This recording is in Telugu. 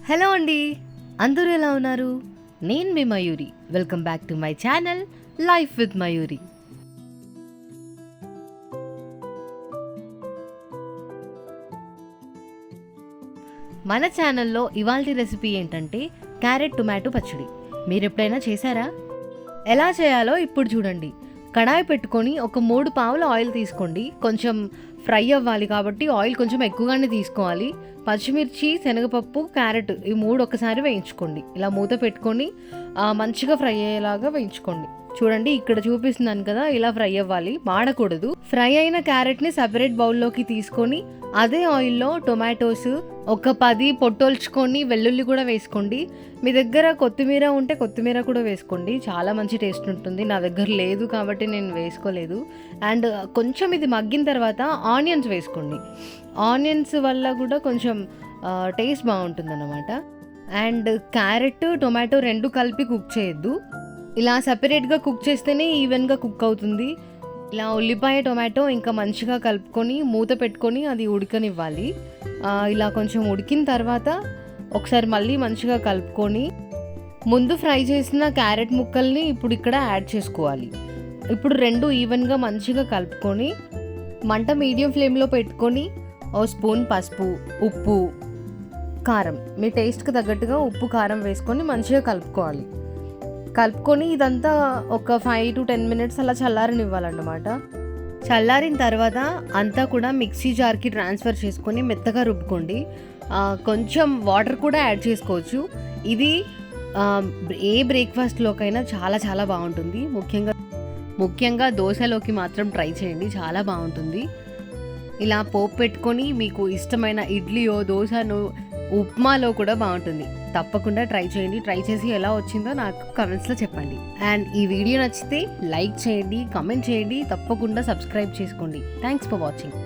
హలో అండి, అందరూ ఎలా ఉన్నారు? నేను మీ Mayuri. Welcome back to my channel life with Mayuri. మన ఛానల్లో ఇవాల్టి రెసిపీ ఏంటంటే క్యారెట్ టొమాటో పచ్చడి. మీరు ఎప్పుడైనా చేశారా? ఎలా చేయాలో ఇప్పుడు చూడండి. కడాయి పెట్టుకొని ఒక 3 పావుల ఆయిల్ తీసుకోండి. కొంచెం ఫ్రై అవ్వాలి కాబట్టి ఆయిల్ కొంచెం ఎక్కువగానే తీసుకోవాలి. పచ్చిమిర్చి, శనగపప్పు, క్యారెట్ ఈ 3 ఒకసారి వేయించుకోండి. ఇలా మూత పెట్టుకొని మంచిగా ఫ్రై అయ్యేలాగా వేయించుకోండి. చూడండి, ఇక్కడ చూపిస్తున్నాను కదా, ఇలా ఫ్రై అవ్వాలి, మాడకూడదు. ఫ్రై అయిన క్యారెట్ని సపరేట్ బౌల్లోకి తీసుకొని అదే ఆయిల్లో టొమాటోస్ ఒక 10 పొట్టొల్చుకొని వెల్లుల్లి కూడా వేసుకోండి. మీ దగ్గర కొత్తిమీర ఉంటే కొత్తిమీర కూడా వేసుకోండి, చాలా మంచి టేస్ట్ ఉంటుంది. నా దగ్గర లేదు కాబట్టి నేను వేసుకోలేదు. అండ్ కొంచెం ఇది మగ్గిన తర్వాత ఆనియన్స్ వేసుకోండి. ఆనియన్స్ వల్ల కూడా కొంచెం టేస్ట్ బాగుంటుంది అన్నమాట. అండ్ క్యారెట్, టొమాటో 2 కలిపి కుక్ చేయొద్దు. ఇలా సపరేట్గా కుక్ చేస్తేనే ఈవెన్గా కుక్ అవుతుంది. ఇలా ఉల్లిపాయ, టొమాటో ఇంకా మంచిగా కలుపుకొని మూత పెట్టుకొని అది ఉడకనివ్వాలి. ఇలా కొంచెం ఉడికిన తర్వాత ఒకసారి మళ్ళీ మంచిగా కలుపుకొని ముందు ఫ్రై చేసిన క్యారెట్ ముక్కల్ని ఇప్పుడు ఇక్కడ యాడ్ చేసుకోవాలి. ఇప్పుడు 2 ఈవెన్గా మంచిగా కలుపుకొని మంట మీడియం ఫ్లేమ్లో పెట్టుకొని ఓ స్పూన్ పసుపు, ఉప్పు, కారం, మీ టేస్ట్కి తగ్గట్టుగా ఉప్పు, కారం వేసుకొని మంచిగా కలుపుకొని ఇదంతా ఒక 5 to 10 minutes అలా చల్లారనివ్వాలన్నమాట. చల్లారిన తర్వాత అంతా కూడా మిక్సీ జార్కి ట్రాన్స్ఫర్ చేసుకొని మెత్తగా రుబ్బుకోండి. కొంచెం వాటర్ కూడా యాడ్ చేసుకోవచ్చు. ఇది ఏ బ్రేక్ఫాస్ట్లోకైనా చాలా చాలా బాగుంటుంది. ముఖ్యంగా దోశలోకి మాత్రం ట్రై చేయండి, చాలా బాగుంటుంది. ఇలా పోపు పెట్టుకొని మీకు ఇష్టమైన ఇడ్లీయో, దోశనో, ఉప్మాలో కూడా బాగుంటుంది. తప్పకుండా ట్రై చేయండి. ట్రై చేసి ఎలా వచ్చిందో నాకు కమెంట్స్లో చెప్పండి. అండ్ ఈ వీడియో నచ్చితే లైక్ చేయండి, కమెంట్ చేయండి, తప్పకుండా సబ్స్క్రైబ్ చేసుకోండి. Thanks for watching.